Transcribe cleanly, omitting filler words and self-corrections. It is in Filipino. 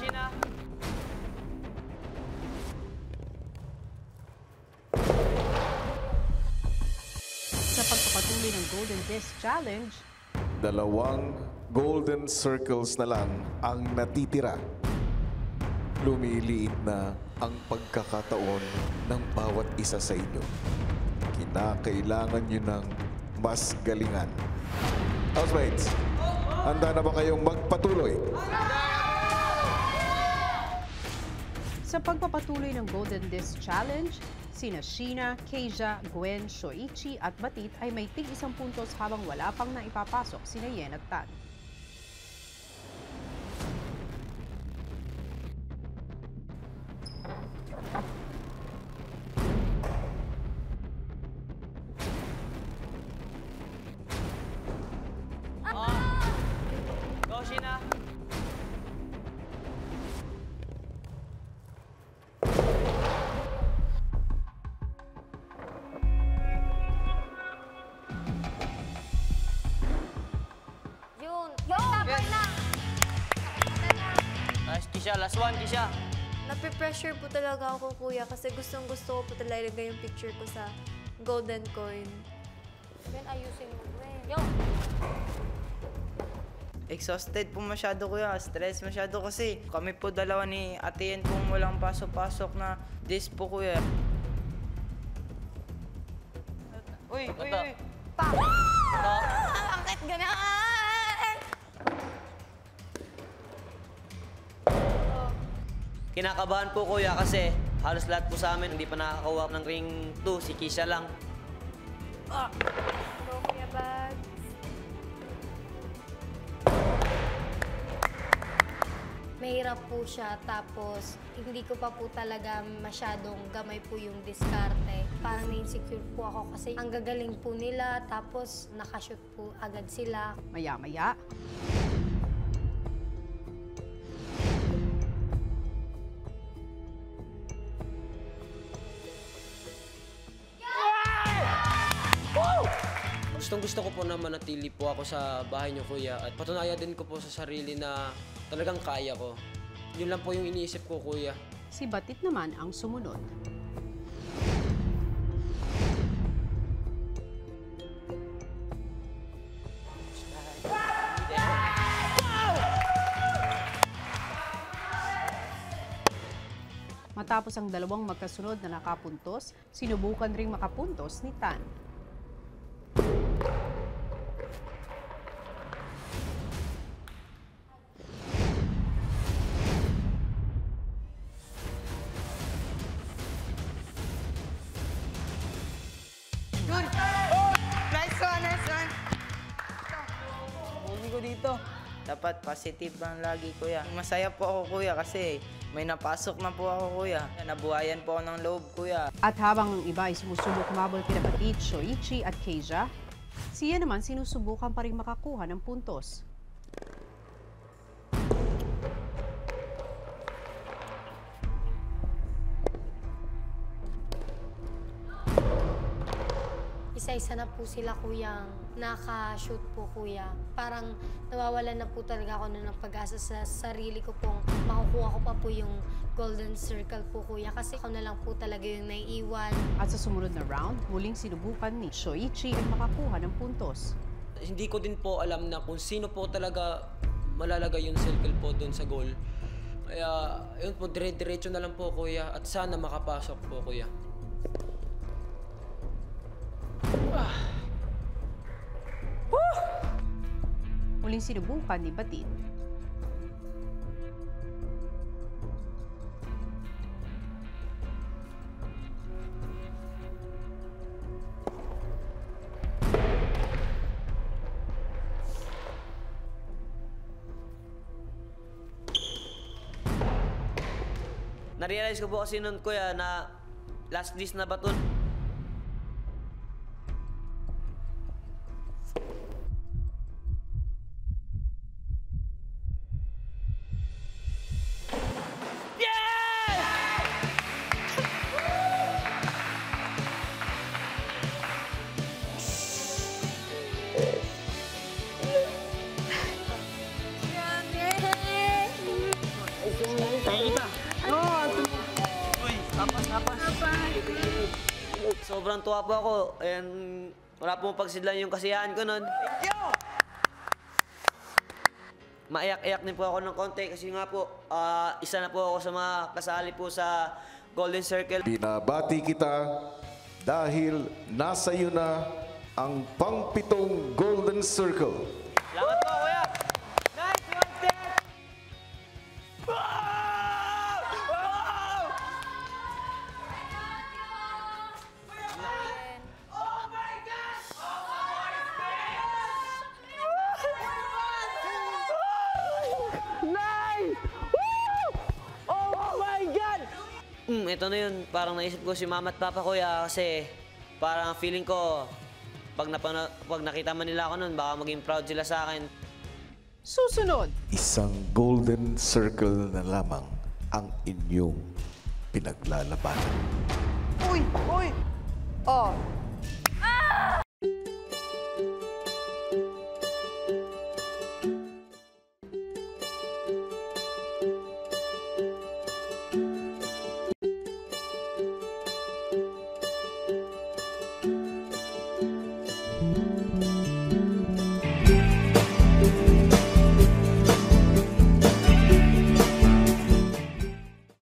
Sheena. Sa pagpapatuloy ng Golden Disc Challenge, 2 golden circles na lang ang natitira. Lumiliit na ang pagkakataon ng bawat isa sa inyo. Kinakailangan nyo ng mas galingan. Housemates, handa na ba kayong magpatuloy? sa pagpapatuloy ng Golden Disc Challenge, sina Sheena, Keija, Gwen, Shoichi at Batit ay may tig-1 puntos habang wala pang naipapasok sina Yen at Tan. Go, Sheena. Yun! Tapos na! Nice, Kisha. Last one, Kisha. Nape-pressure po talaga ako, kuya, kasi gustong-gusto ko po talaga yung picture ko sa golden coin. Ben, ayusin mo, Ben. Yo! Exhausted po masyado, kuya. Stress masyado kasi kami po dalawa ni Ate Yen kung walang pasok-pasok na disc po, kuya. Uy, uy, uy. Pa! Bakit ganaan? Kinakabahan po, kuya, kasi halos lahat po sa amin hindi pa nakakakuha ng ring 2. Si Kisha lang. Go, kuya Bags. Mahirap po siya, tapos hindi ko pa po talaga masyadong gamay po yung diskarte. Parang na-insecure po ako kasi ang gagaling po nila, tapos nakashoot po agad sila. Maya-maya, Gustong-gusto ko po na manatili po ako sa bahay niyo, kuya. At patunayan din ko po sa sarili na talagang kaya ko. Yun lang po yung iniisip ko, kuya. si Batit naman ang sumunod. Matapos ang dalawang magkasunod na nakapuntos, sinubukan ring makapuntos ni Tan. Good! Nice one, nice one! Huli ko dito. Dapat positive lang lagi, kuya. Masaya po ako, kuya, kasi may napasok na po ako, kuya. Nabuhayan po ako ng loob, kuya. At habang ang iba ay sumusubok humabol kina Batit, Shoichi at Keija, siya naman sinusubukan pa rin makakuha ng puntos. Isa-isa na po sila, kuyang naka-shoot po, kuya. Parang nawawalan na po talaga ako ng pag-asa sa sarili ko pong makukuha ko pa po yung golden circle po, kuya. Kasi ako na lang po talaga yung naiiwan. At sa sumunod na round, muling sinubukan ni Shoichi ang makakuha ng puntos. Hindi ko din po alam na kung sino po talaga malalagay yung circle po doon sa goal. Kaya, yun po, dire-diretso na lang po, kuya. At sana makapasok po, kuya. Muling sinubukan ni Batit. Na-realize ko po kasi nun, kuya, na last disc na baton. Sobrang tuwa po ako. And wala pong pagsidlan yung kasiyahan ko nun. Thank you! Maiyak-iyak din po ako ng konti kasi nga po, isa na po ako sa mga kasali po sa Golden Circle. Binabati kita dahil nasa iyo na ang pang-pitong Golden Circle. Salamat po, kuya! Nice one, Ted! Ito na yun. Parang naisip ko si mama at papa kuya kasi parang feeling ko pag nakita man nila ako nun, baka maging proud sila sa akin. Susunod, Isang Golden Circle na lamang ang inyong pinaglalabanan. Uy! Oh,